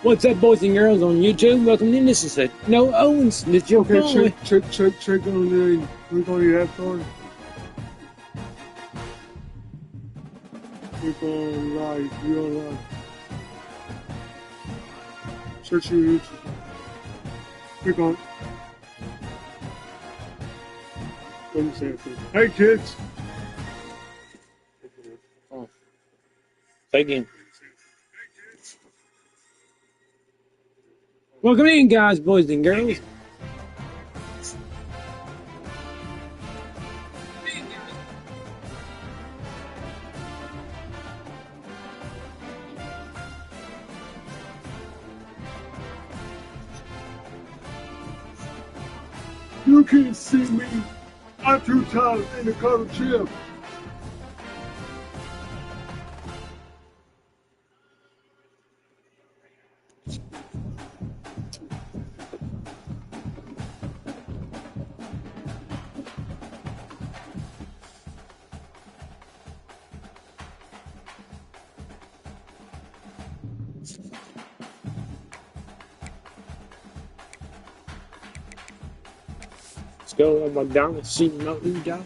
What's up, boys and girls on YouTube? Welcome in. This is No Owens. This is your boy. Check on the. We're going to have fun. We're going live. We're on live. Search your YouTube. Click on. Let me say it. Hey, kids. Oh. Say again. Welcome in, guys, boys and girls. You can't see me. I'm too tired in the cuddle chip. Let's go on McDonald's, see Mountain guys.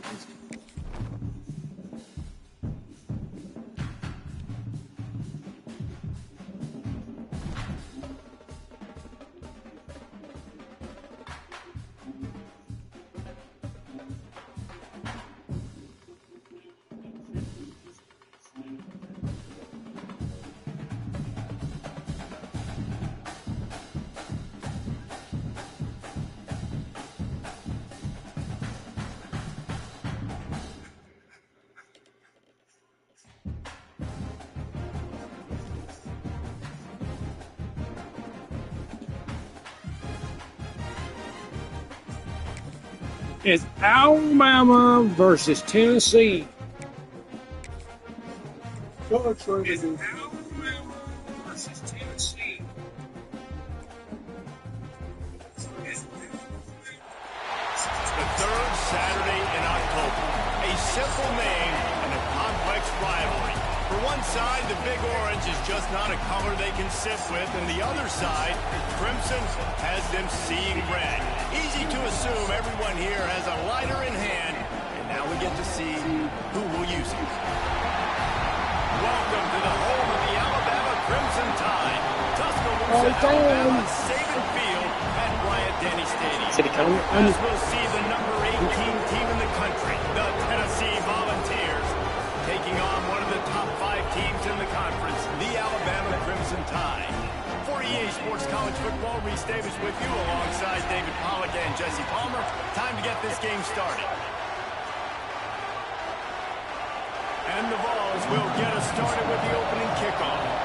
It's Alabama versus Tennessee. It's Alabama versus Tennessee. The third Saturday in October. A simple name and a complex rivalry. For one side, the Big Orange is just not a color they can sit with, and the other side, Crimson, has them seeing red. Easy to assume everyone here has a lighter in hand, and now we get to see who will use it. Welcome to the home of the Alabama Crimson Tide. Tuscaloosa, Alabama, Saban Field at Bryant-Denny Stadium. As we'll see the number 18 team in the country, the Tennessee Volunteers, taking on one of the top 5 teams in the conference, the Alabama Crimson Tide. For EA Sports College Football, Reese Davis with you alongside David Pollack and Jesse Palmer. Time to get this game started. And the Vols will get us started with the opening kickoff.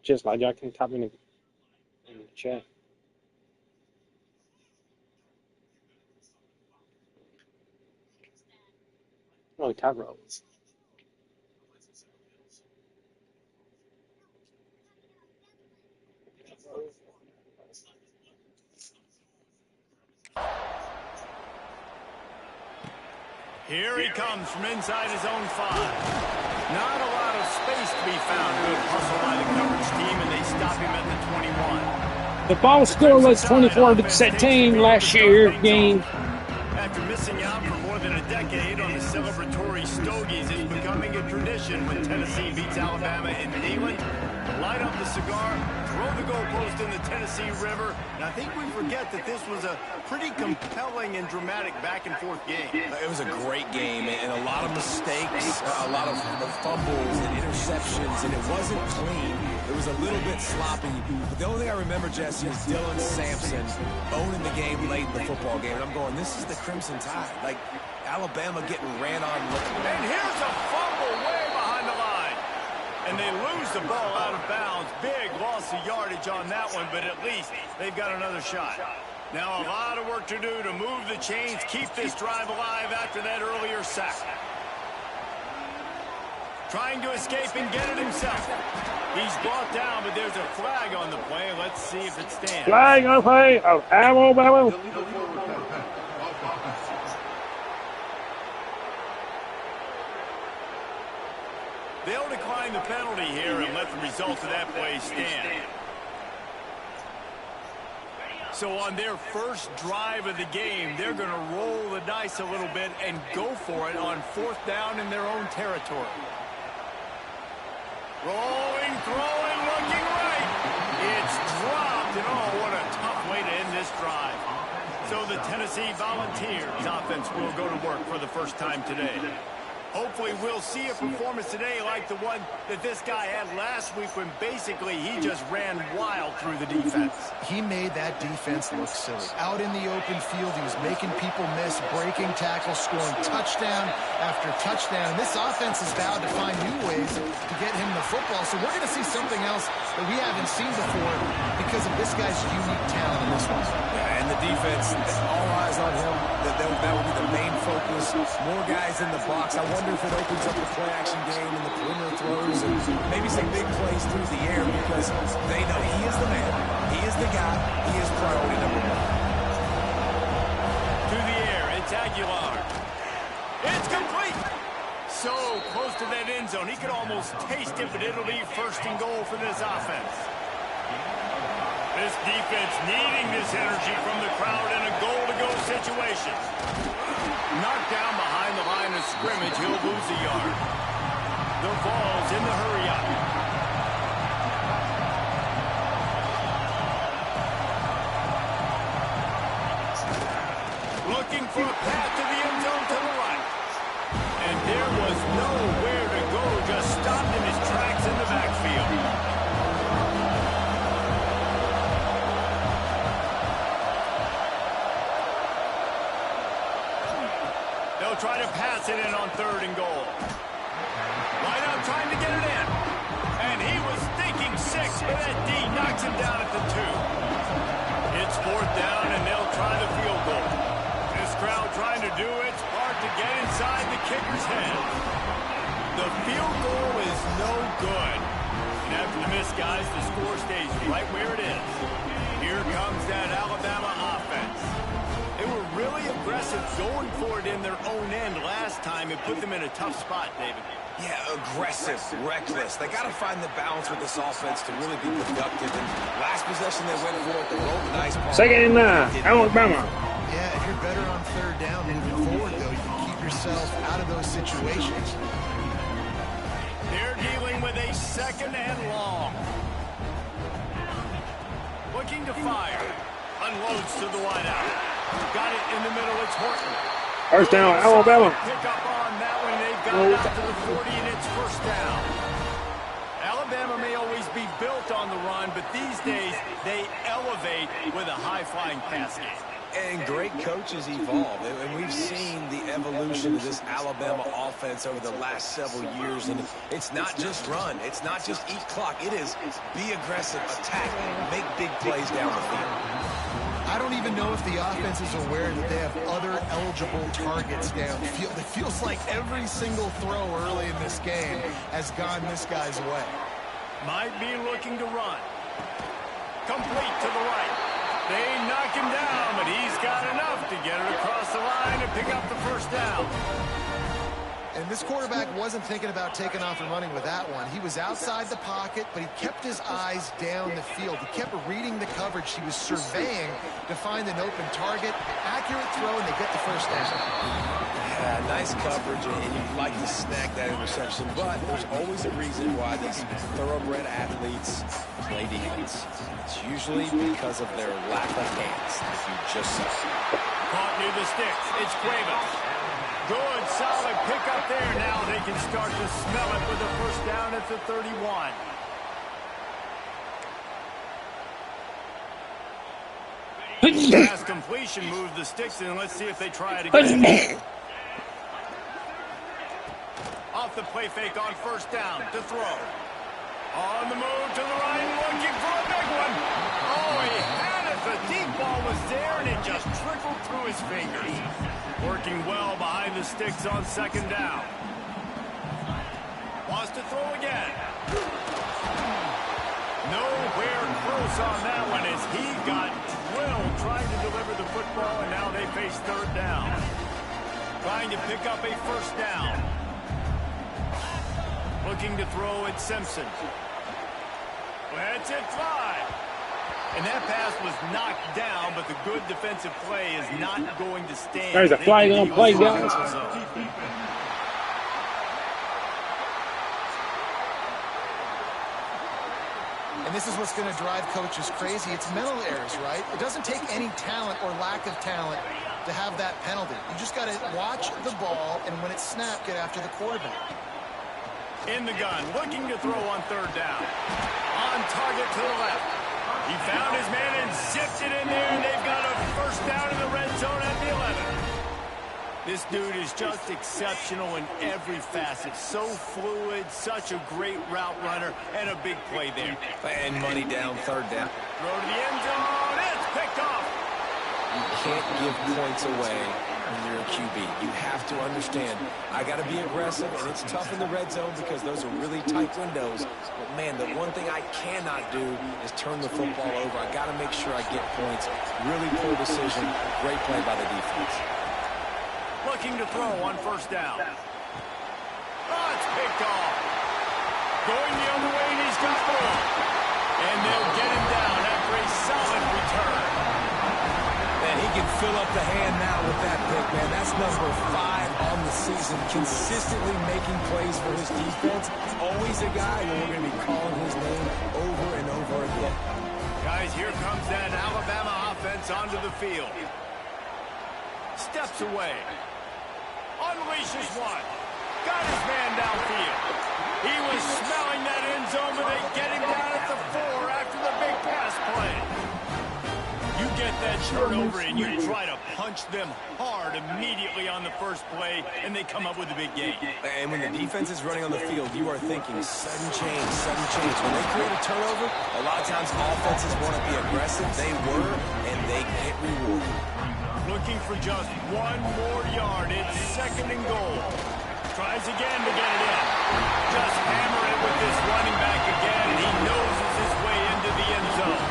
Just like I can type in the chat. Oh, type rolls. Here he comes from inside his own 5. Not a lot of space to be found. Good hustle by the coverage team, and they stop him at the 21. The ball score was 24-17 last year game. After missing out for more than a decade on the celebratory Stogies, it's becoming a tradition when Tennessee beats Alabama in England. Light up the cigar, throw the goalpost in the Tennessee River, and I think we forget that this was a pretty compelling and dramatic back-and-forth game. It was a great game, and a lot of mistakes, a lot of fumbles and interceptions, and it wasn't clean. It was a little bit sloppy. But the only thing I remember, Jesse, is Dylan Sampson owning the game late in the football game. And I'm going, this is the Crimson Tide. Like, Alabama getting ran on. And here's a fumble way behind the line. And they lose the ball out of bounds. Big loss of yardage on that one, but at least they've got another shot. Now a lot of work to do to move the chains, keep this drive alive after that earlier sack. Trying to escape and get it himself. He's brought down, but there's a flag on the play. Let's see if it stands. Flag on play of Alabama. They'll decline the penalty here and let the result of that play stand. So on their first drive of the game, they're going to roll the dice a little bit and go for it on 4th down in their own territory. Rolling, throwing, looking right. It's dropped, and oh, what a tough way to end this drive. So the Tennessee Volunteers offense will go to work for the first time today. Hopefully we'll see a performance today like the one that this guy had last week when basically he just ran wild through the defense. He made that defense look silly. Out in the open field, he was making people miss, breaking tackles, scoring touchdown after touchdown. And this offense is vowed to find new ways to get him the football. So we're going to see something else that we haven't seen before because of this guy's unique talent in this one. Yeah, and the defense, all eyes on him. That will be the main focus. More guys in the box. I wonder if it opens up the play-action game and the perimeter throws and maybe some big plays through the air because they know he is the man. He is the guy. He is priority number 1. To the air, it's Aguilar. It's complete. So close to that end zone. He could almost taste it, but it'll be 1st and goal for this offense. This defense needing this energy from the crowd in a goal-to-go situation. Knocked down behind the line of scrimmage, he'll lose a yard. The ball's in the hurry-up. Looking for a path to the end zone to the right. And there was nowhere to go, just stopped in his tracks in the backfield. Try to pass it in on 3rd and goal. Wide out trying to get it in. And he was thinking 6, but that D knocks him down at the 2. It's 4th down, and they'll try the field goal. This crowd trying to do its part to get inside the kicker's head. The field goal is no good. And after the miss, guys, the score stays right where it is. Here comes that Alabama offense. They were really aggressive going for it in their own end last time. It put them in a tough spot, David. Yeah, aggressive, reckless. They got to find the balance with this offense to really be productive. And last possession they went for it, they rolled the dice. 2nd and 9, Alabama. Yeah, if you're better on 3rd down moving forward, though, you can keep yourself out of those situations. They're dealing with a 2nd and long. Looking to fire. Unloads to the wideout. Got it in the middle. It's Horton. 1st down, Alabama. Pick up on that one. They've got it out to the 40, and it's 1st down. Alabama may always be built on the run, but these days they elevate with a high-flying pass game. And great coaches evolve, and we've seen the evolution of this Alabama offense over the last several years, and it's not just run, it's not just eat clock, it is be aggressive, attack, make big plays down the field. I don't even know if the offense is aware that they have other eligible targets downfield. It feels like every single throw early in this game has gone this guy's way. Might be looking to run. Complete to the right. They knock him down, but he's got enough to get it across the line and pick up the 1st down. And this quarterback wasn't thinking about taking off and running with that one. He was outside the pocket, but he kept his eyes down the field. He kept reading the coverage. He was surveying to find an open target. Accurate throw, and they get the 1st down. Yeah, nice coverage, and you'd like to snag that interception, but there's always a reason why these thoroughbred athletes play defense. It's usually because of their lack of hands, as you just saw. Caught near the sticks. It's Cravens. Good, solid pickup there. Now they can start to smell it with a 1st down at the 31. Pass completion, move the sticks in. Let's see if they try it again. Off the play fake on 1st down to throw. On the move to the right, looking for a big one. Oh, he had it. The deep ball was there, and it just trickled through his fingers. Working well behind the sticks on second down. Wants to throw again. Nowhere close on that one as he got drilled trying to deliver the football, and now they face third down. Trying to pick up a first down. Looking to throw at Simpson. Lets it fly. And that pass was knocked down, but the good defensive play is not going to stand. There's a flag on play, guys. And this is what's going to drive coaches crazy. It's mental errors, right? It doesn't take any talent or lack of talent to have that penalty. You just got to watch the ball, and when it's snapped, get after the quarterback. In the gun, looking to throw on third down. On target to the left. He found his man and zipped it in there, and they've got a first down in the red zone at the 11. This dude is just exceptional in every facet. So fluid, such a great route runner, and a big play there. And money down, third down. Throw to the end zone. It's picked off. You can't give points away when you're a QB. You have to understand, I got to be aggressive, and it's tough in the red zone because those are really tight windows. But, man, the one thing I cannot do is turn the football over. I got to make sure I get points. Really poor decision. Great play by the defense. Looking to throw on first down. Oh, it's picked off. Going the other way, and he's got more. And they'll get him down after a solid return. Man, he can fill up the hand now with that pick, man. That's number 5 on the season. Consistently making plays for his defense. Always a guy where we're going to be calling his name over and over again. Guys, here comes that Alabama offense onto the field. Steps away. Unleashes one. Got his man downfield. He was smelling that end zone, but they get him down at the 4 after the big pass play. You get that turnover and you try to punch them hard immediately on the first play, and they come up with a big gain. And when the defense is running on the field, you are thinking sudden change, sudden change. When they create a turnover, a lot of times offenses want to be aggressive. They were, and they get rewarded. Looking for just one more yard. It's second and goal. Tries again to get it in. Just hammer it with this running back again, and he noses his way into the end zone.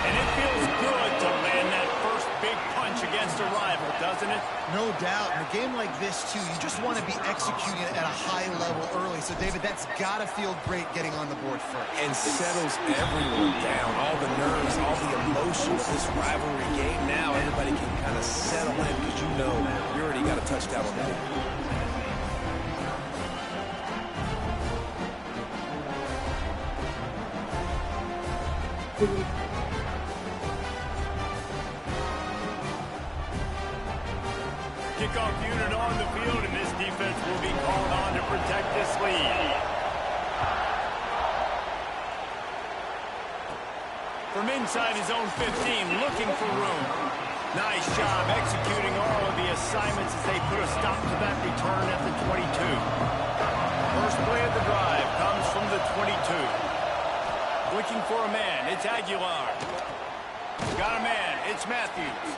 And it feels good to land that first big punch against a rival, doesn't it? No doubt. In a game like this, too, you just want to be executing it at a high level early. So, David, that's got to feel great getting on the board first. And settles everyone down. All the nerves, all the emotion of this rivalry game. Now everybody can kind of settle in because you know you already got a touchdown on the board. Kickoff unit on the field, and this defense will be called on to protect this lead. From inside his own 15, looking for room. Nice job executing all of the assignments as they put a stop to that return at the 22. First play of the drive comes from the 22. Looking for a man, it's Aguilar. Got a man, it's Matthews.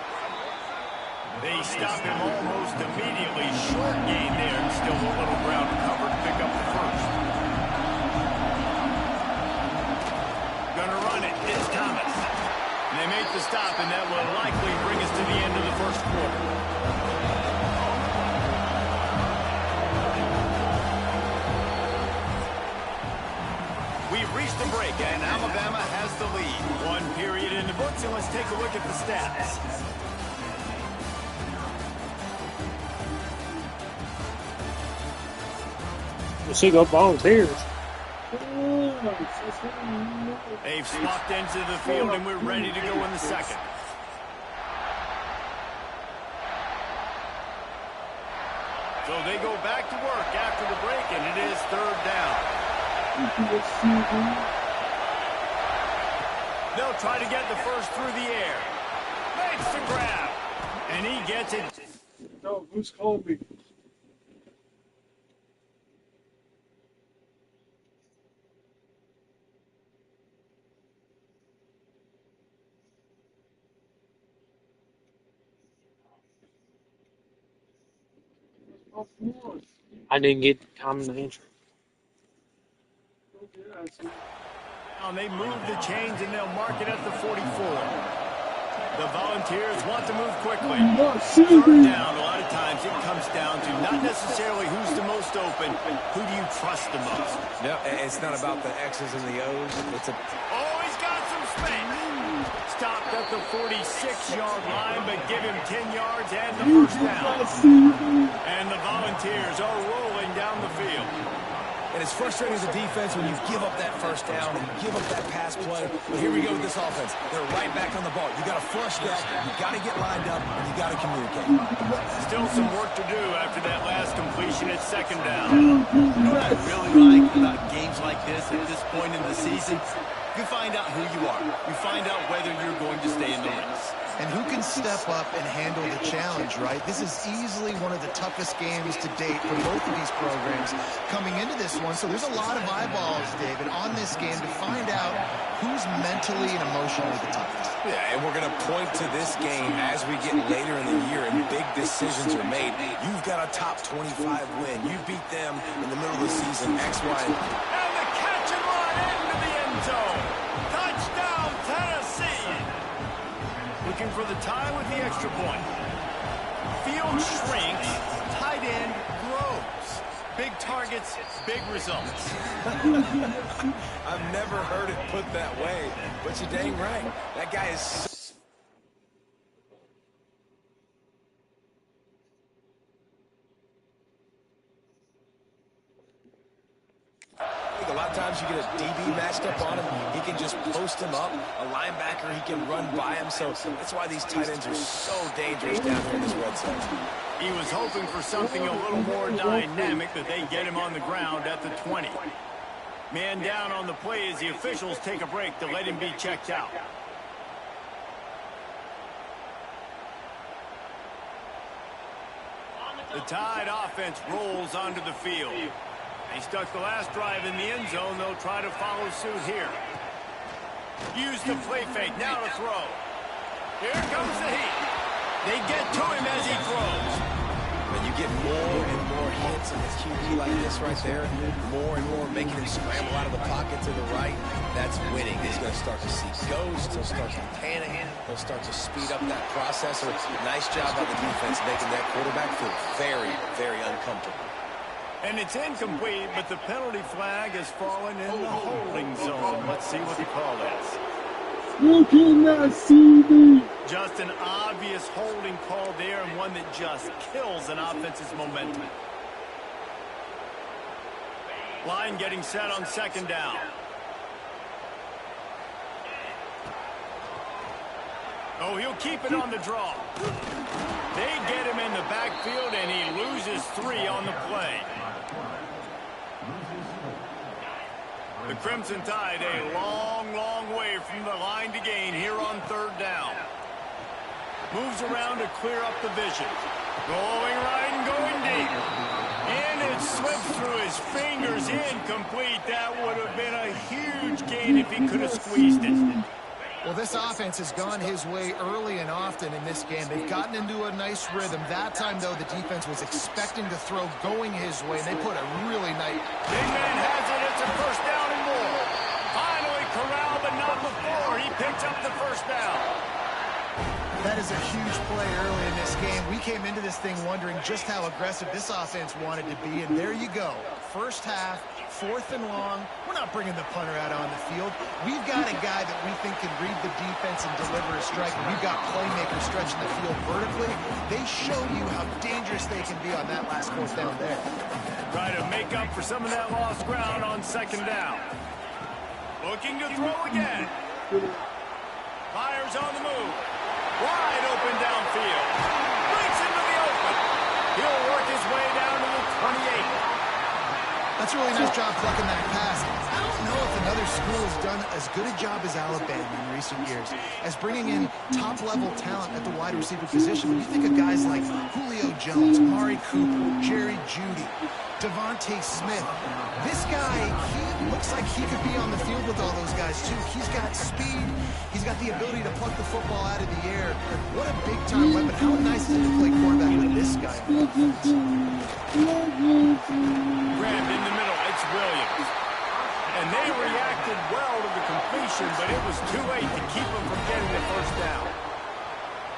They stop him almost immediately. Short gain there, and still a little ground covered to pick up the first. Gonna run it, it's Thomas. And they make the stop, and that will likely bring us to the end of the first quarter. We've reached the break, and Alabama has the lead. 1 period in the books, and let's take a look at the stats. The Seagull Volunteers. They've swapped into the field, and we're ready to go in the second. So they go back to work after the break, and it is third down. They'll try to get the first through the air. Makes the grab, and he gets it. No, who's calling me? I didn't get the common answer. They move the chains and they'll mark it at the 44. The Volunteers want to move quickly. Third down, a lot of times it comes down to not necessarily who's the most open, who do you trust the most? No, it's not about the X's and the O's. It's a... Oh, he's got some space. Stopped at the 46-yard line, but give him 10 yards and the first down. And the Volunteers are rolling down the field. And it's frustrating as a defense when you give up that first down and give up that pass play. But here we go with this offense. They're right back on the ball. You got to flush that. You got to get lined up, and you got to communicate. Still some work to do after that last completion at second down. You know what I really like about games like this at this point in the season? You find out who you are. You find out whether you're going to stay in the race. And who can step up and handle the challenge, right? This is easily one of the toughest games to date for both of these programs coming into this one. So there's a lot of eyeballs, David, on this game to find out who's mentally and emotionally the toughest. Yeah, and we're going to point to this game as we get later in the year and big decisions are made. You've got a top 25 win. You beat them in the middle of the season, X, Y, And the catch and run into the end zone. Touchdown, Tennessee. Looking for the tie with the extra point. Field shrinks, tight end grows. Big targets, big results. I've never heard it put that way, but you're dang right. That guy is... A lot of times you get a DB matched up on him. He can just post him up. A linebacker, he can run by him. So that's why these tight ends are so dangerous down here in this red zone. He was hoping for something a little more dynamic, that they get him on the ground at the 20. Man down on the play as the officials take a break to let him be checked out. The Tide offense rolls onto the field. They stuck the last drive in the end zone. They'll try to follow suit here. Use the play fake. Now to throw. Here comes the heat. They get to him as he throws. When you get more and more hits in this QB like this right there, more and more making him scramble out of the pocket to the right, that's winning. He's going to start to see ghosts. He'll start to panic. He'll start to speed up that process. So nice job by the defense making that quarterback feel very, very uncomfortable. And it's incomplete, but the penalty flag has fallen in the holding zone. Let's see what the call is. You cannot see me. Just an obvious holding call there, and one that just kills an offense's momentum. Line getting set on second down. Oh, he'll keep it on the draw. They get him in the backfield, and he loses 3 on the play. The Crimson Tide a long, long way from the line to gain here on third down. Moves around to clear up the vision. Going right and going deep. And it slips through his fingers, incomplete. That would have been a huge gain if he could have squeezed it. Well, this offense has gone his way early and often in this game. They've gotten into a nice rhythm. That time, though, the defense was expecting to throw going his way, and they put a really nice... Big man has it. It's a first down and more. Finally corralled, but not before. He picks up the first down. That is a huge play early in this game. We came into this thing wondering just how aggressive this offense wanted to be, and there you go. First half, 4th and long. We're not bringing the punter out on the field. We've got a guy that we think can read the defense and deliver a strike, and we've got playmakers stretching the field vertically. They show you how dangerous they can be on that last 4th down there. Try to make up for some of that lost ground on second down. Looking to throw again. Fires on the move. Wide open downfield. Breaks into the open. He'll work his way down to the 28. That's a really nice job plucking that pass. I don't know if another school has done as good a job as Alabama in recent years as bringing in top-level talent at the wide receiver position. When you think of guys like Julio Jones, Amari Cooper, Jerry Jeudy, Devontae Smith. This guy, he looks like he could be on the field with all those guys, too. He's got speed. He's got the ability to pluck the football out of the air. What a big-time weapon. How nice is it to play quarterback with this guy? Grabbed in the middle. It's Williams. And they reacted well to the completion, but it was too late to keep them from getting the first down.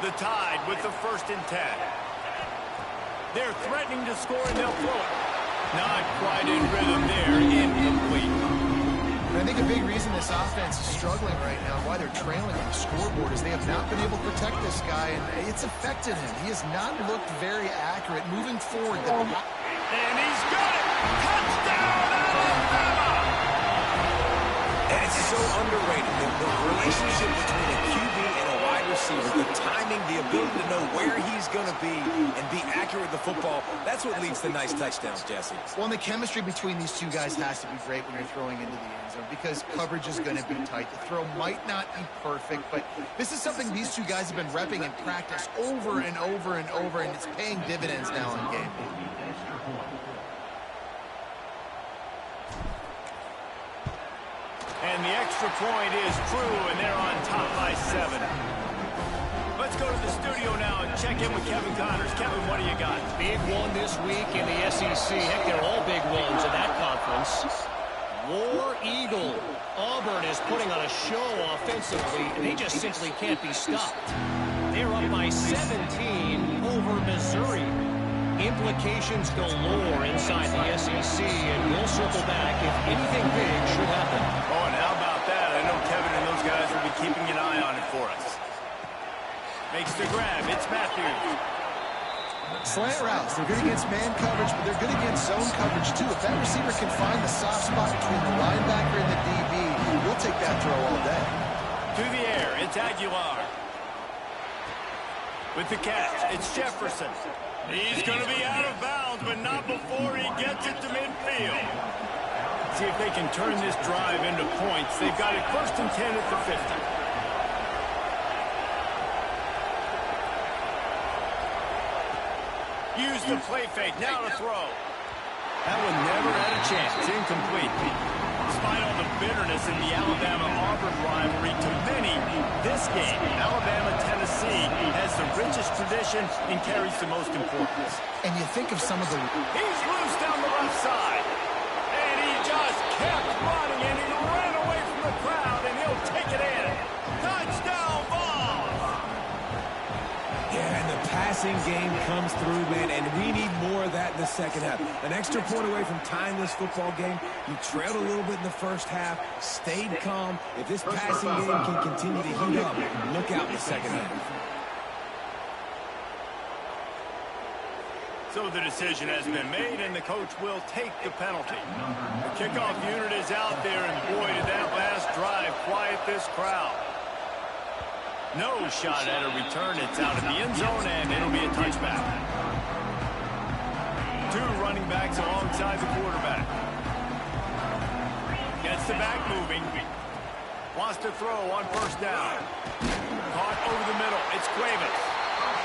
The Tide with the 1st and 10. They're threatening to score, and they'll throw it. Not quite in rhythm there. Incomplete. And I think a big reason this offense is struggling right now, why they're trailing on the scoreboard, is they have not been able to protect this guy, and it's affected him. He has not looked very accurate moving forward. And he's got it! Touchdown, Alabama! And it's so underrated. The relationship between a QB and a wide receiver, the timing, the ability to know where he's going to be and be accurate with the football, that's what leads to nice touchdowns, Jesse. Well, and the chemistry between these two guys has to be great when you're throwing into the end zone because coverage is going to be tight. The throw might not be perfect, but this is something these two guys have been repping in practice over and over and over, and it's paying dividends now in game. And the extra point is true, and they're on top by 7. Let's go to the studio now and check in with Kevin Connors. Kevin, what do you got? Big one this week in the SEC. Heck, they're all big ones in that conference. War Eagle. Auburn is putting on a show offensively, and they just simply can't be stopped. They're up by 17 over Missouri. Implications galore inside the SEC, and we'll circle back if anything big should happen. Oh, and how about that? I know Kevin and those guys will be keeping an eye on it for us. Makes the grab. It's Matthews. Slant routes. They're good against man coverage, but they're good against zone coverage, too. If that receiver can find the soft spot between the linebacker and the DB, we'll take that throw all day. To the air. It's Aguilar. With the catch, it's Jefferson. He's going to be out of bounds, but not before he gets it to midfield. See if they can turn this drive into points. They've got it 1st and 10 at the 50. Use the play fake. Now to throw. That one never had a chance. It's incomplete. Despite all the bitterness in the Alabama-Auburn rivalry, to many, this game, Alabama-Tennessee, has the richest tradition and carries the most importance. And you think of some of the... He's loose down the left side. And he just kept running, and he ran away from the crowd, and he'll take it in. Touchdown ball! Yeah, and the passing game comes through, man, and we need more of that in the second half. An extra point away from tying this football game. You trailed a little bit in the first half, stayed calm. If this passing game can continue to heat up, look out in the second half. So the decision has been made, and the coach will take the penalty. The kickoff unit is out there, and boy, did that last drive quiet this crowd. No shot at a return. It's out of the end zone, and it'll be a touchback. 2 running backs alongside the quarterback. Gets the back moving. Wants to throw on 1st down. Caught over the middle. It's Cuevas.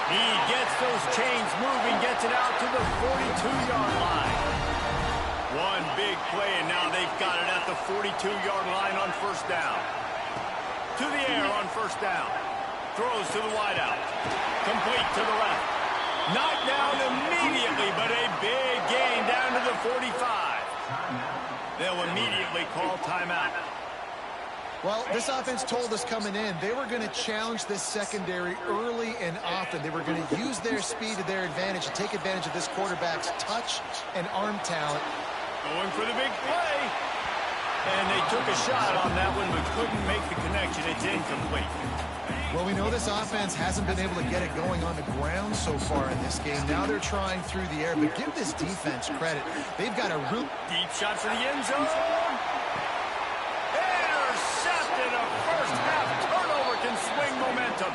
He gets those chains moving, gets it out to the 42-yard line. One big play, and now they've got it at the 42-yard line on 1st down. To the air on 1st down. Throws to the wideout. Complete to the left. Knocked down immediately, but a big gain down to the 45. They'll immediately call timeout. Well, this offense told us coming in they were going to challenge this secondary early and often. They were going to use their speed to their advantage and take advantage of this quarterback's touch and arm talent. Going for the big play. And they took a shot on that one, but couldn't make the connection. It's incomplete. Well, we know this offense hasn't been able to get it going on the ground so far in this game. Now they're trying through the air, but give this defense credit. They've got a real deep shot for the end zone. Intercepted. A first-half turnover can swing momentum.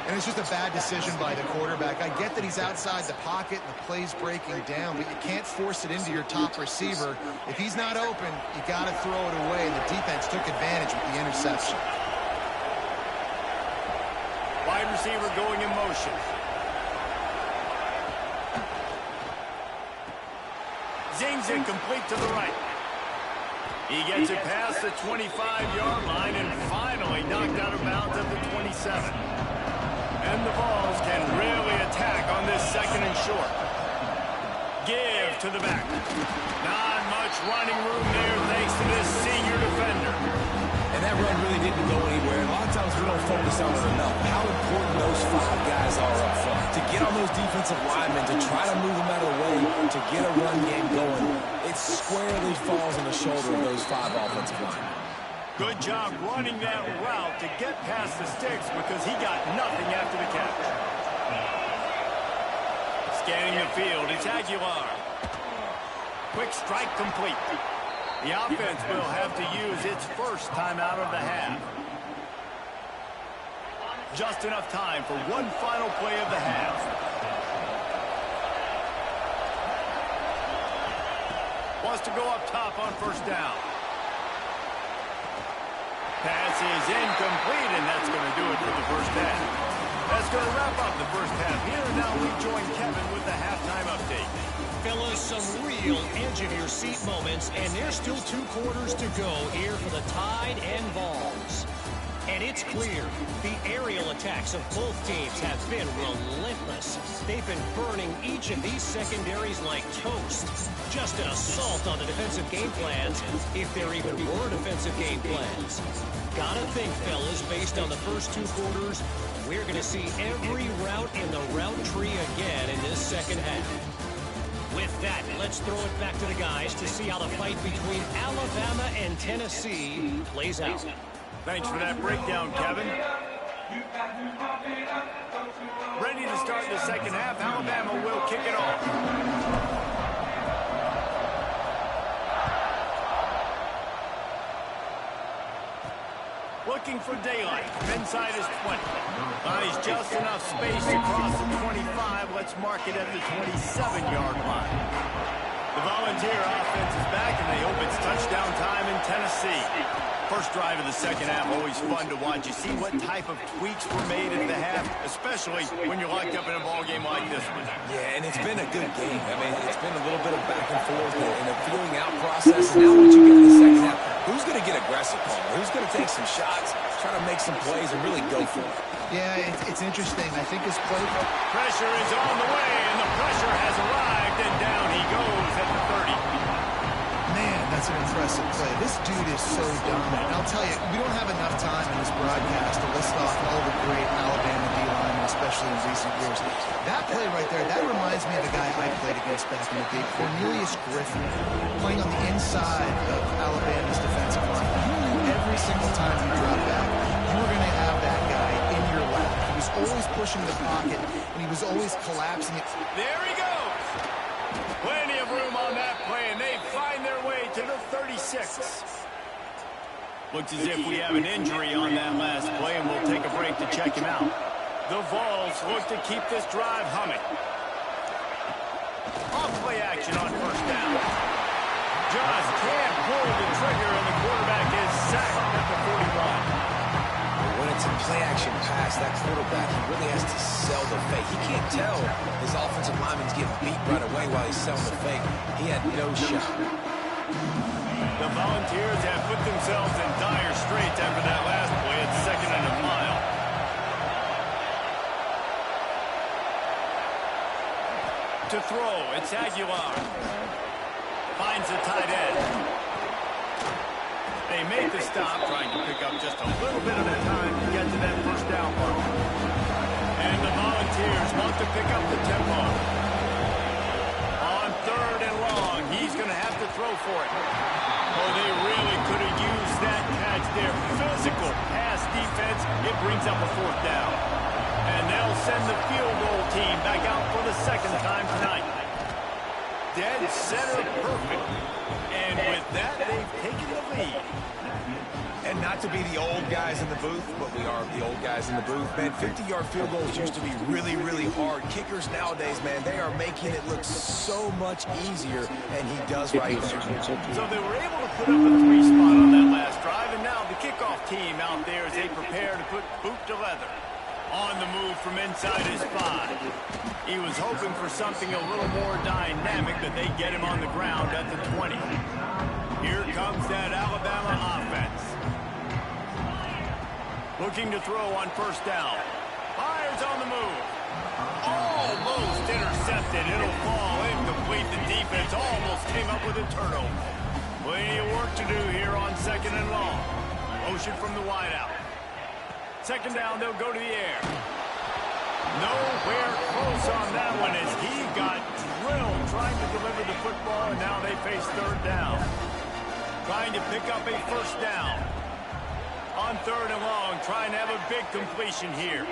And it's just a bad decision by the quarterback. I get that he's outside the pocket and the play's breaking down, but you can't force it into your top receiver. If he's not open, you got to throw it away, and the defense took advantage with the interception. Wide receiver going in motion. Zings it complete to the right. He gets it past the 25-yard line and finally knocked out of bounds at the 27. And the Vols can really attack on this second and short. Give to the back. Not much running room there thanks to this senior defender. And that run really didn't go anywhere. A lot of times we don't focus on it enough. How important those 5 guys are up front. To get on those defensive linemen, to try to move them out of the way, to get a run game going, it squarely falls on the shoulder of those 5 offensive linemen. Good job running that route to get past the sticks because he got nothing after the catch. Scanning the field, it's Aguilar. Quick strike complete. The offense will have to use its first timeout of the half. Just enough time for one final play of the half. Wants to go up top on first down. Pass is incomplete, and that's going to do it for the first half. That's going to wrap up the first half here. Now we join Kevin with the halftime update. Fellas, some real edge-of-your-seat moments, and there's still 2 quarters to go here for the Tide and Vols. And it's clear, the aerial attacks of both teams have been relentless. They've been burning each of these secondaries like toast. Just an assault on the defensive game plans, if there even were defensive game plans. Gotta think, fellas, based on the first 2 quarters, we're going to see every route in the route tree again in this second half. With that, let's throw it back to the guys to see how the fight between Alabama and Tennessee plays out. Thanks for that breakdown, Kevin. Ready to start the second half. Alabama will kick it off. Looking for daylight. Inside is 20. He's just enough space to cross the 25. Let's mark it at the 27-yard line. The Volunteer offense is back, and they hope it's touchdown time in Tennessee. First drive of the second half, always fun to watch. You see what type of tweaks were made at the half, especially when you're locked up in a ball game like this one. Yeah, and it's been a good game. I mean, it's been a little bit of back and forth and a feeling out process. And now once you get to the second half, who's going to get aggressive, Palmer? Who's going to take some shots, try to make some plays, and really go for it? Yeah, it's interesting. I think his play... Pressure is on the way, and the pressure has arrived, and down he goes at the 30. Man, that's an impressive play. This dude is so dominant. And I'll tell you, we don't have enough time in this broadcast to list off all the great Alabama D-linemen, especially in recent years. That play right there, that reminds me of the guy I played against back in the day, Cornelius Griffin, playing on the inside of Alabama's defensive line. You knew every single time you dropped back, you were going to have that guy in your lap. He was always pushing the pocket, and he was always collapsing it. There he goes. Plenty of room on that play, and they find their way to the 36. Looks as if we have an injury on that last play, and we'll take a break to check him out. The Vols look to keep this drive humming. Off play action on first down. Just can't pull the trigger, and the quarterback is sacked at the 41. When it's a play-action pass, that quarterback, he really has to sell the fake. He can't tell his offensive lineman's getting beat right away while he's selling the fake. He had no shot. The Volunteers have put themselves in dire straits after that last play. It's 2nd and a mile. To throw, it's Aguilar. Finds the tight end. They make the stop, trying to pick up just a little bit of the time to get to that first down mark. And the Volunteers want to pick up the tempo. On 3rd and long, he's going to have to throw for it. Oh, they really could have used that catch there. Physical pass defense, it brings up a 4th down. And they'll send the field goal team back out for the 2nd time tonight. Dead center perfect. And with that, they've taken the lead. And not to be the old guys in the booth, but we are the old guys in the booth, man. 50-yard field goals used to be really, really hard. Kickers nowadays, man, they are making it look so much easier, and he does right there. So they were able to put up a 3 spot on that last drive, and now the kickoff team out there as they prepare to put boot to leather. On the move from inside his 5. He was hoping for something a little more dynamic, but they get him on the ground at the 20. Here comes that Alabama offense. Looking to throw on first down. Fires on the move. Almost intercepted. It'll fall incomplete. The defense almost came up with a turnover. Plenty of work to do here on second and long. Motion from the wideout. Second down, they'll go to the air. Nowhere close on that one as he got drilled trying to deliver the football, and now they face third down. Trying to pick up a first down. On third and long, trying to have a big completion here.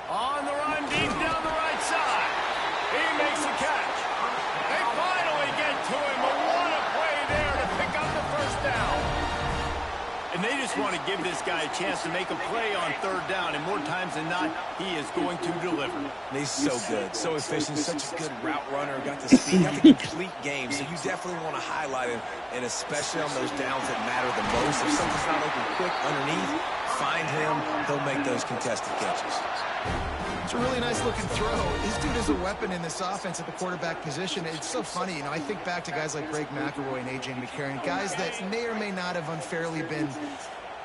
On the run, deep down the right side. He makes the catch. They finally get to him, but what a play there to pick up the first down. And they just want to give this guy a chance to make a play on third down, and more times than not, he is going to deliver. He's so good, so efficient, such a good route runner, got the speed, got the complete game, so you definitely want to highlight him, and especially on those downs that matter the most. If something's not open quick underneath, find him, he'll make those contested catches. It's a really nice-looking throw. This dude is a weapon in this offense at the quarterback position. It's so funny, you know, I think back to guys like Greg McElroy and A.J. McCarron, guys that may or may not have unfairly been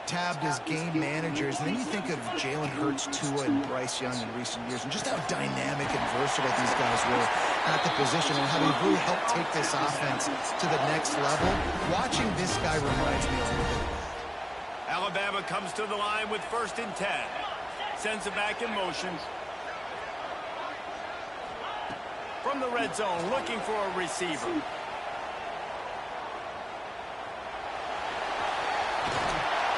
tabbed as game managers. And then you think of Jalen Hurts, Tua, and Bryce Young in recent years, and just how dynamic and versatile these guys were at the position and how they really helped take this offense to the next level. Watching this guy reminds me a little bit. Alabama comes to the line with 1st and 10. Sends it back in motion. From the red zone, looking for a receiver.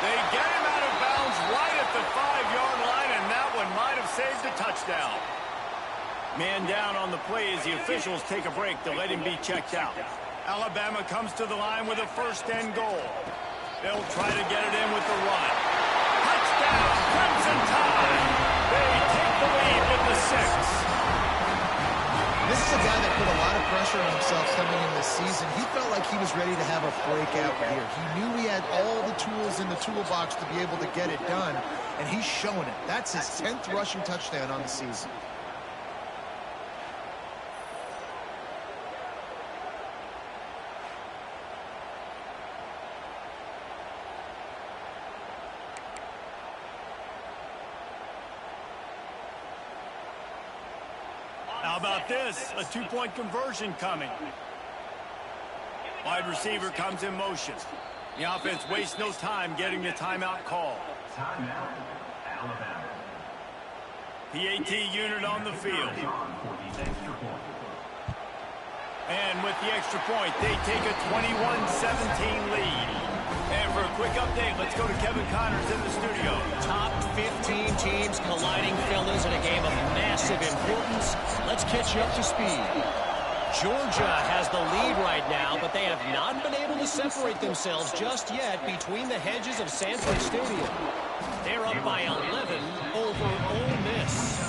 They get him out of bounds right at the 5-yard line, and that one might have saved a touchdown. Man down on the play as the officials take a break to let him be checked out. Alabama comes to the line with a 1st and goal. They'll try to get it in with the run. Touchdown, Crimson Tide. They take the lead with the 6. This is a guy that put a lot of pressure on himself coming in this season. He felt like he was ready to have a breakout year. He knew he had all the tools in the toolbox to be able to get it done, and he's showing it. That's his 10th rushing touchdown on the season. How about this? A 2-point conversion coming. Wide receiver comes in motion. The offense wastes no time getting the timeout call. Timeout, Alabama. PAT unit on the field. And with the extra point, they take a 21-17 lead. And for a quick update, let's go to Kevin Connors in the studio. Top 15 teams colliding, fellas, in a game of massive importance. Let's catch you up to speed. Georgia has the lead right now, but they have not been able to separate themselves just yet between the hedges of Sanford Stadium. They're up by 11 over Ole Miss.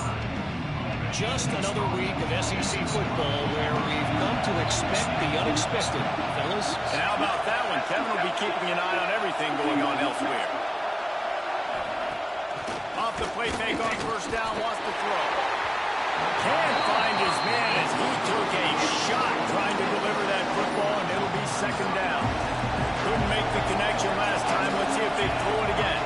Just another week of SEC football where we've come to expect the unexpected, fellas. And how about that one? Kevin will be keeping an eye on everything going on elsewhere. Off the play fake on first down, wants to throw. Can't find his man as he took a shot trying to deliver that football, and it'll be second down. Couldn't make the connection last time. Let's see if they throw it again.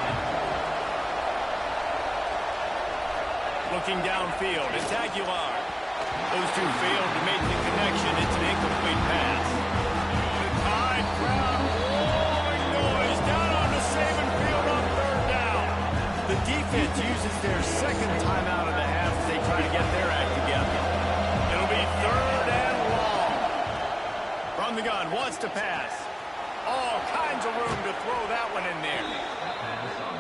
Looking downfield, it's Aguilar. Those two failed to make the connection. It's an incomplete pass. The Tide crowd roaring noise down on the Saban field on third down. The defense uses their second timeout of the half as they try to get their act together. It'll be third and long. From the gun, wants to pass. All kinds of room to throw that one in there.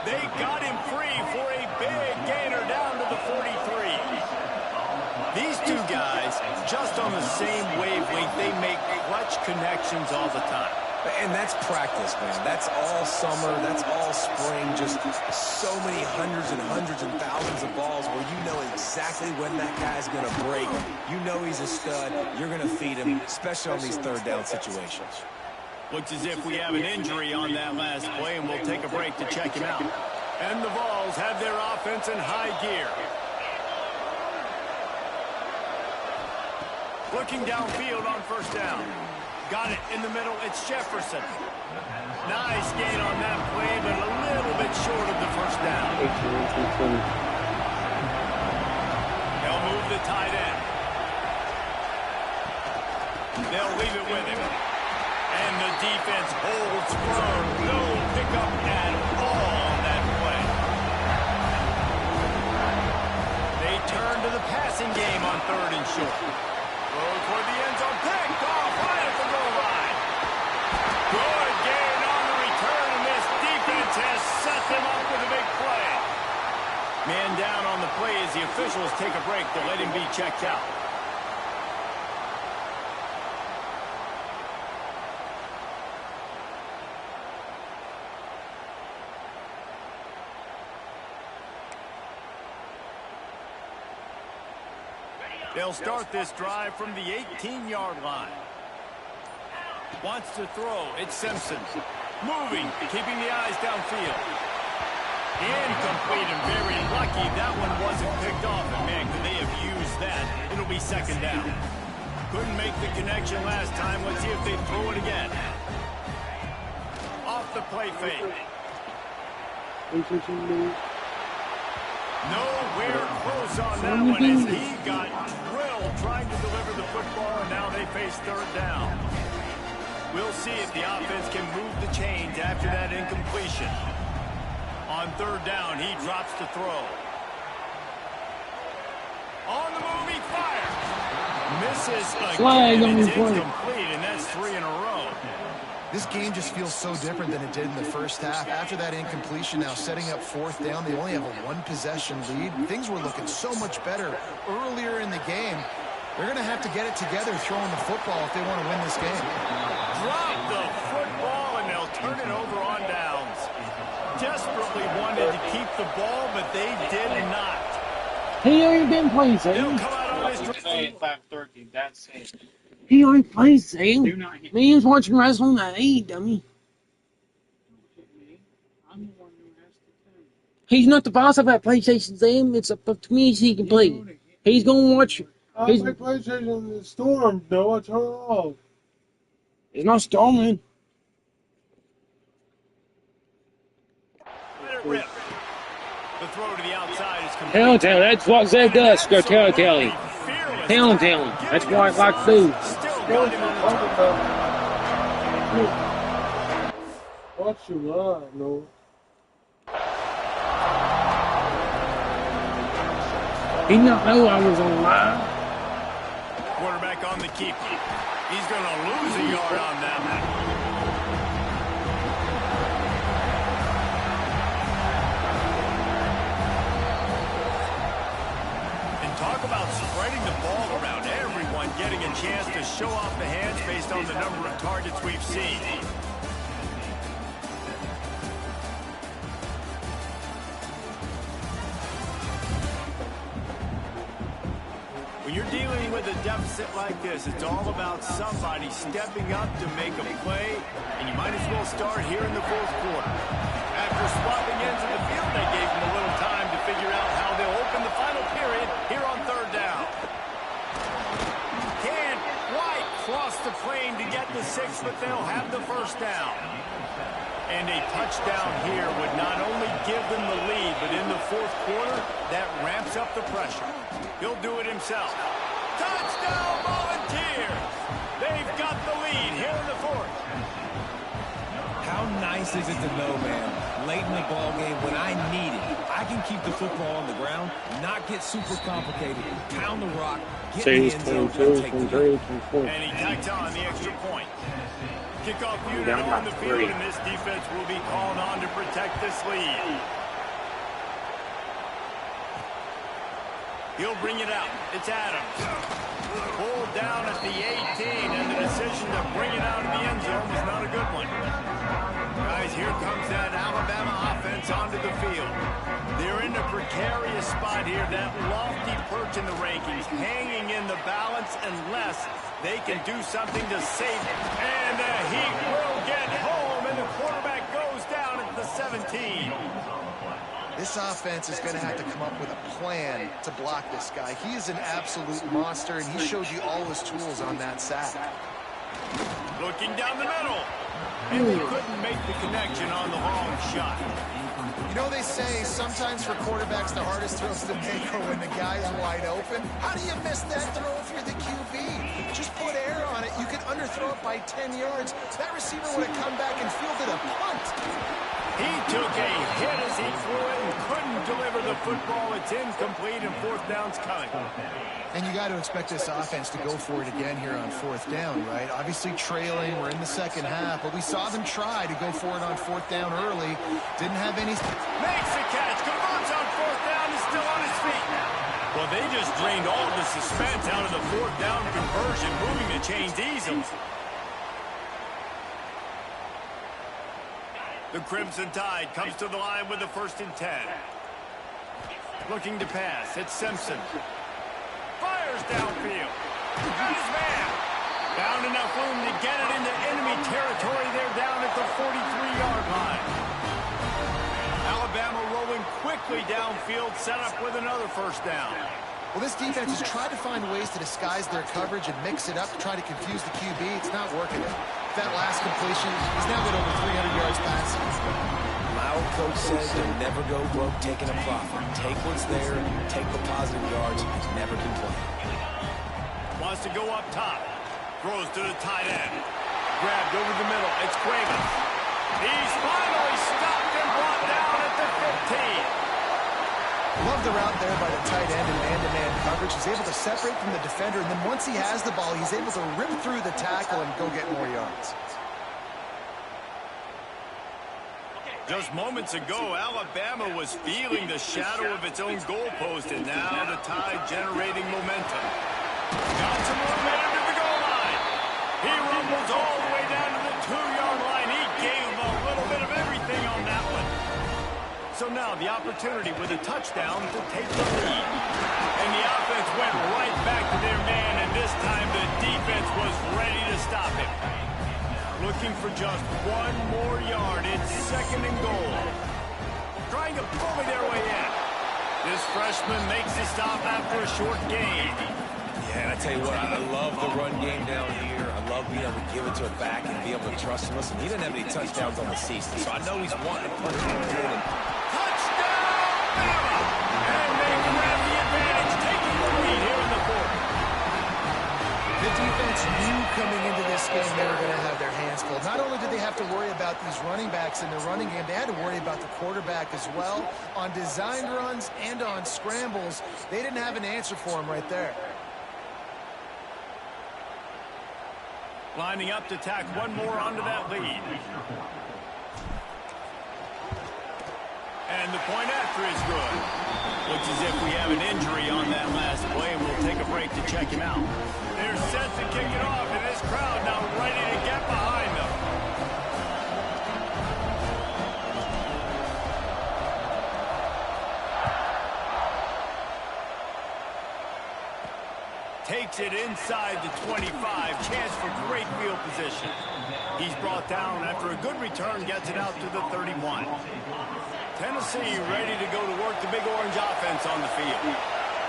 They got him free for a big gainer down to the 43. These two guys, just on the same wavelength, they make clutch connections all the time. And that's practice, man. That's all summer. That's all spring. Just so many hundreds and thousands of balls where you know exactly when that guy's going to break. You know he's a stud. You're going to feed him, especially on these third down situations. Looks as if we have an injury on that last play, and we'll take a break to check him out. And the Vols have their offense in high gear. Looking downfield on first down. Got it in the middle. It's Jefferson. Nice gain on that play, but a little bit short of the first down. They'll move the tight end. They'll leave it with him. And the defense holds firm. No pickup at all on that play. They turn to the passing game on 3rd and short. Throw toward the end zone. Picked off right at the goal line. Good gain on the return, and this defense has set them up with a big play. Man down on the play as the officials take a break to let him be checked out. They'll start this drive from the 18-yard line. Wants to throw. It's Simpson. Moving, keeping the eyes downfield. Incomplete and very lucky that one wasn't picked off. And man, could they have used that? It'll be 2nd down. Couldn't make the connection last time. Let's see if they throw it again. Off the play fake. Nowhere close on that one as he got drilled trying to deliver the football, and now they face 3rd down. We'll see if the offense can move the chains after that incompletion. On 3rd down, he drops to throw. On the move, he fires. Misses again. It's incomplete, and that's 3 in a row. This game just feels so different than it did in the first half. After that incompletion, now setting up 4th down, they only have a 1-possession lead. Things were looking so much better earlier in the game. They're going to have to get it together throwing the football if they want to win this game. Drop the football, and they'll turn it over on downs. Desperately wanted to keep the ball, but they did not. He ain't been playing, Sam. He'll come out on his Saying 5:30. That's it. He ain't playing, Sam. Me was watching wrestling at 8, dummy. I'm the one who has to tell you. He's not the boss of that PlayStation, Sam. It's up to me so he can play. He's gonna watch. I play PlayStation in the storm, though. I turn it off. It's not storming. Let it rip. The throw to the outside is complete. Tell him, that's what Zeb does. Go tell him. Tell him. That's what I like to do. Watch you live, no. He did not know I was on live. Quarterback on the keep. He's going to lose a yard on that one. And talk about spreading the ball around. Everyone getting a chance to show off the hands based on the number of targets we've seen. When you're dealing with a deficit like this, it's all about somebody stepping up to make a play, and you might as well start here in the 4th quarter. After swapping ends of the field, they gave them a little time to figure out how they'll open the final period here on 3rd down. Can't quite cross the plane to get the 6, but they'll have the 1st down. And a touchdown here would not only give them the lead, but in the 4th quarter, that ramps up the pressure. He'll do it himself. Touchdown, Volunteers! They've got the lead here in the 4th. How nice is it to know, man, late in the ball game when I need it, I can keep the football on the ground, not get super complicated, pound the rock, get in the end zone, and take the lead. And he tacks on the extra point. Kickoff unit on the field, and this defense will be called on to protect this lead. He'll bring it out. It's Adams. Pulled down at the 18, and the decision to bring it out of the end zone was not a good one. Guys, here comes that Alabama offense onto the field. They're in a precarious spot here, that lofty perch in the rankings, hanging in the balance unless they can do something to save it. And the Heat will get home, and the quarterback goes down at the 17. This offense is going to have to come up with a plan to block this guy. He is an absolute monster, and he showed you all his tools on that sack. Looking down the middle. And he couldn't make the connection on the long shot. You know, they say sometimes for quarterbacks the hardest throws to make are when the guy's wide open. How do you miss that throw if you're the QB? Just put air on it. You could underthrow it by 10 yards. That receiver would have come back and fielded a punt. He took a hit as he threw it and couldn't deliver the football. It's incomplete and fourth down's coming. And you got to expect this offense to go for it again here on fourth down, right? Obviously trailing, we're in the second half, but we saw them try to go for it on fourth down early. Didn't have any... Makes the catch, converts on fourth down, is still on his feet. Well, they just drained all the suspense out of the fourth down conversion, moving the chains easily. The Crimson Tide comes to the line with the 1st and 10. Looking to pass, it's Simpson. Fires downfield. Got his man. Found enough room to get it into enemy territory. They're down at the 43-yard line. Alabama rolling quickly downfield, set up with another 1st down. Well, this defense has tried to find ways to disguise their coverage and mix it up to try to confuse the QB. It's not working. That last completion, he's now got over 300 yards passing. My old coach says you'll never go broke taking a profit. Take what's there, take the positive yards, never complain. Wants to go up top. Throws to the tight end. Grabbed over the middle. It's Cuevas. He's finally stopped and brought down at the 15. Love the route there by the tight end in man-to-man coverage. He's able to separate from the defender, and then once he has the ball, he's able to rip through the tackle and go get more yards. Just moments ago, Alabama was feeling the shadow of its own goalpost, and now the Tide generating momentum. Got some momentum to the goal line. He rumbles all the way down to the 2-yard line. He gave a little bit of everything on that one. So now the opportunity with a touchdown to take the lead. And the offense went right back to their man, and this time the defense was ready to stop him. Looking for just one more yard. It's 2nd and goal. Trying to bully their way in. This freshman makes the stop after a short gain. Yeah, and I tell you what, I love the run game down here. I love being able to give it to a back and be able to trust him. Listen, he didn't have any touchdowns on the season, so I know he's wanting to put it in. And they grab the advantage, taking the lead here in the 4th. The defense knew coming into this game they were going to have their hands full. Not only did they have to worry about these running backs in the running game, they had to worry about the quarterback as well. On designed runs and on scrambles, they didn't have an answer for him right there. Lining up to tack one more onto that lead. And the point after is good. Looks as if we have an injury on that last play, and we'll take a break to check him out. They're set to kick it off, and this crowd now ready to get behind them. Takes it inside the 25. Chance for great field position. He's brought down after a good return, gets it out to the 31. Tennessee ready to go to work the Big Orange offense on the field.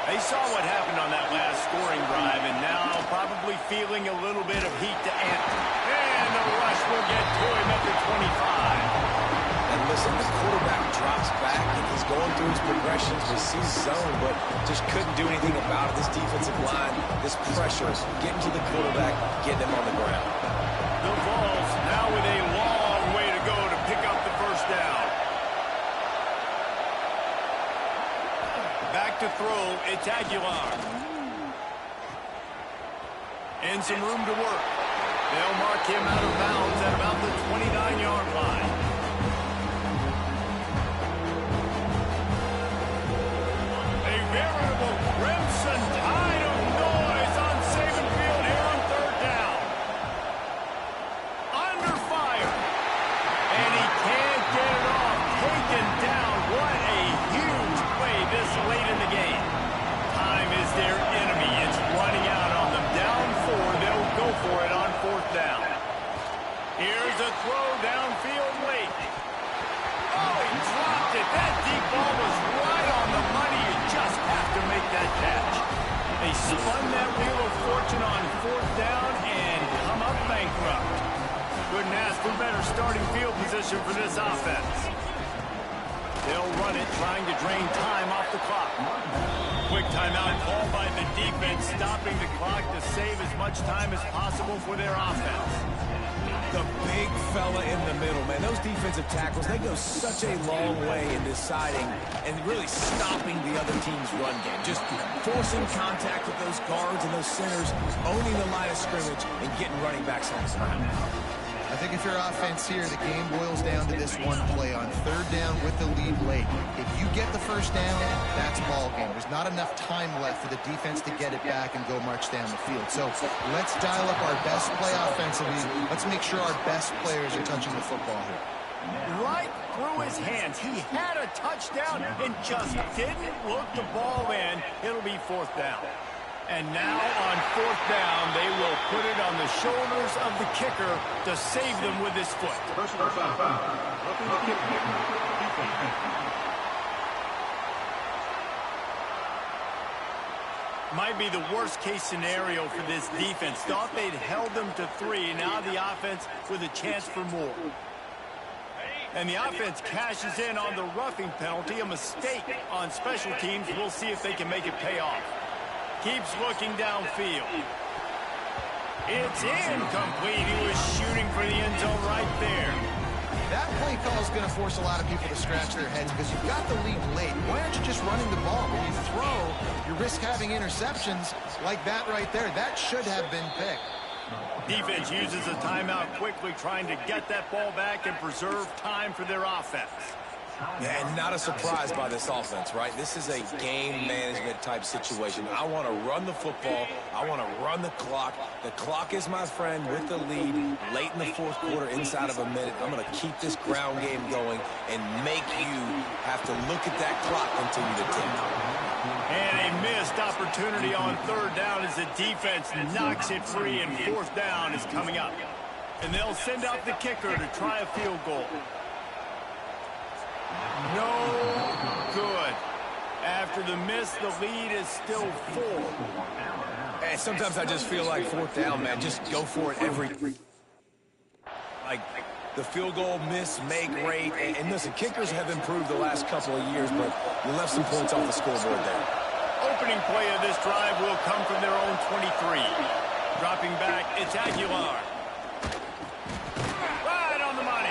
They saw what happened on that last scoring drive, and now probably feeling a little bit of heat to answer. And the rush will get to him at the 25. And listen, the quarterback drops back, and he's going through his progressions to see zone, but just couldn't do anything about it. This defensive line, this pressure, getting to the quarterback, getting him on the ground. The Vols now with a long way to go to pick up the 1st down. Back to throw, it's Aguilar. And some room to work. They'll mark him out of bounds at about the 29-yard line. A veritable Crimson Tide of noise on Saban Field here on 3rd down. Under fire. And he can't get it off. Taken down. What a huge play this late in the game. Time is their enemy. It's running out on them. Down 4. They'll go for it on 4th down. Here's a throw downfield late. Oh, he dropped it. that deep ball was right on the money. You just have to make that catch. They spun that wheel of fortune on 4th down and come up bankrupt. Couldn't ask for better starting field position for this offense. They'll run it, trying to drain time off the clock. Quick timeout called by the defense, stopping the clock to save as much time as possible for their offense. The big fella in the middle, man. Those defensive tackles, they go such a long way in deciding and really stopping the other team's run game. Just forcing contact with those guards and those centers, owning the line of scrimmage, and getting running backs on the ground. I think if your offense here, the game boils down to this one play on 3rd down with the lead late. If you get the 1st down, that's ball game. There's not enough time left for the defense to get it back and go march down the field. So let's dial up our best play offensively. Let's make sure our best players are touching the football here. Right through his hands. He had a touchdown and just didn't look the ball in. It'll be 4th down. And now on 4th down, they will put it on the shoulders of the kicker to save them with his foot. Might be the worst case scenario for this defense. Thought they'd held them to 3. Now the offense with a chance for more. And the offense cashes in on the roughing penalty. A mistake on special teams. We'll see if they can make it pay off. Keeps looking downfield. It's incomplete. He was shooting for the end zone right there. That play call is going to force a lot of people to scratch their heads because you've got the lead late. Why aren't you just running the ball? When you throw, you risk having interceptions like that right there. That should have been picked. Defense uses a timeout quickly, trying to get that ball back and preserve time for their offense. And not a surprise by this offense, right? This is a game management type situation. I want to run the football. I want to run the clock. The clock is my friend with the lead late in the 4th quarter, inside of a minute. I'm going to keep this ground game going and make you have to look at that clock until you tick. And a missed opportunity on 3rd down as the defense knocks it free, and 4th down is coming up. And they'll send out the kicker to try a field goal. No good. After the miss, the lead is still 4. And sometimes I just feel like 4th down, man. Just go for it every... Like the field goal miss, make rate. And listen, kickers have improved the last couple of years, but you left some points off the scoreboard there. Opening play of this drive will come from their own 23. Dropping back, it's Aguilar. Right on the money.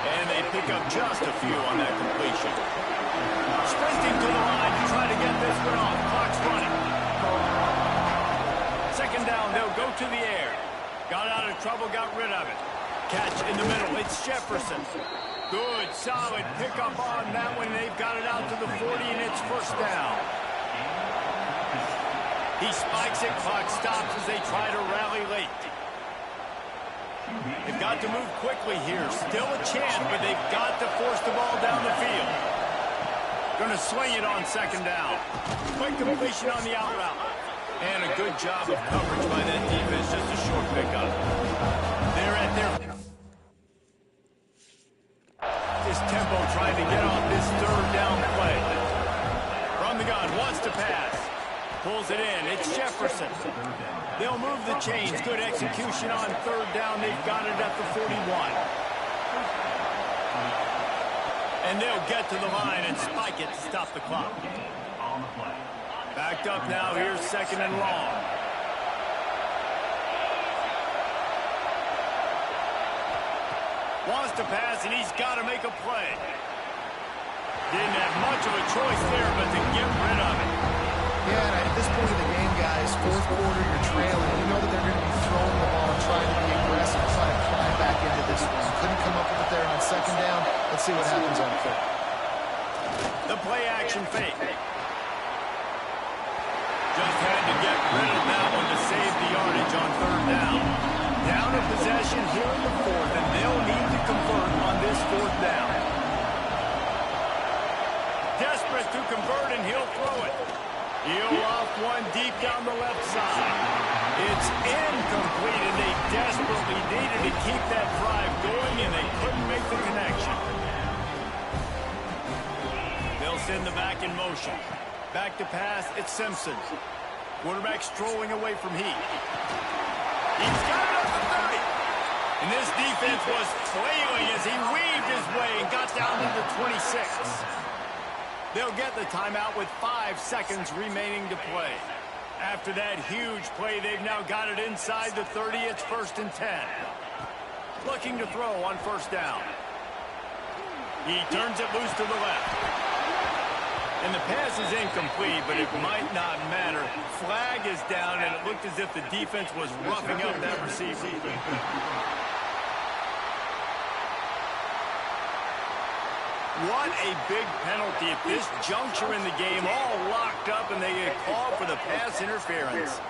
And they pick up just a few on that completion. Sprinting to the line to try to get this one off. Clock's running. 2nd down, they'll go to the air. Got out of trouble, got rid of it. Catch in the middle, it's Jefferson. Good, solid pickup on that one. They've got it out to the 40, and it's 1st down. He spikes it, clock stops as they try to rally late. They've got to move quickly here. Still a chance, but they've got to force the ball down the field. Going to swing it on 2nd down. Quick completion on the out route. And a good job of coverage by that defense. Just a short pickup. They're at their... This tempo trying to get off this 3rd down play. From the gun, wants to pass. Pulls it in. It's Jefferson. They'll move the chains. Good execution on 3rd down. They've got it at the 41. And they'll get to the line and spike it to stop the clock. Backed up now. Here's 2nd and long. Wants to pass, and he's got to make a play. Didn't have much of a choice there, but to get rid of it. Yeah, and at this point of the game, guys, 4th quarter, you're trailing. You know that they're going to be throwing the ball and trying to be aggressive, trying to climb back into this one. Couldn't come up with it there on 2nd down. Let's see what happens on 3rd. The play action fake. Just had to get rid of that one to save the yardage on 3rd down. Down a possession here in the 4th, and they'll need to convert on this 4th down. Desperate to convert, and he'll throw it. He'll off one deep down the left side. It's incomplete, and they desperately needed to keep that drive going, and they couldn't make the connection. send the back in motion. Back to pass, it's Simpson. Quarterback strolling away from Heath. He's got it up to 30. And this defense was flailing as he weaved his way and got down to the 26. They'll get the timeout with 5 seconds remaining to play. After that huge play, they've now got it inside the 30. It's 1st and 10. Looking to throw on 1st down. He turns it loose to the left. And the pass is incomplete, but it might not matter. Flag is down, and it looked as if the defense was roughing up that receiver. What a big penalty at this juncture in the game, all locked up, and they get called for the pass interference.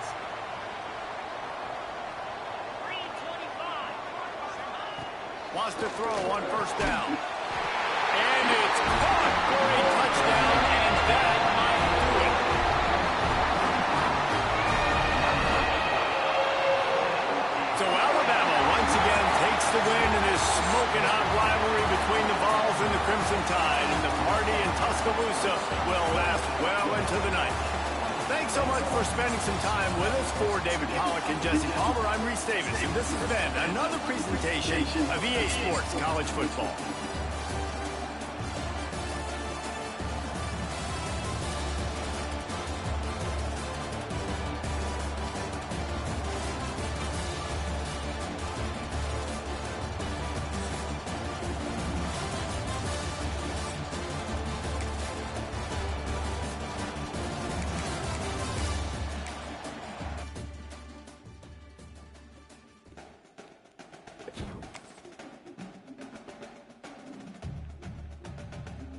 Wants to throw on 1st down. And it's caught for a touchdown, and that might do it. So Alabama once again takes the win in this smoking hot rivalry between the Vols and the Crimson Tide, and the party in Tuscaloosa will last well into the night. Thanks so much for spending some time with us. For David Pollack and Jesse Palmer, I'm Reese Davis, and this has been another presentation of EA Sports College Football.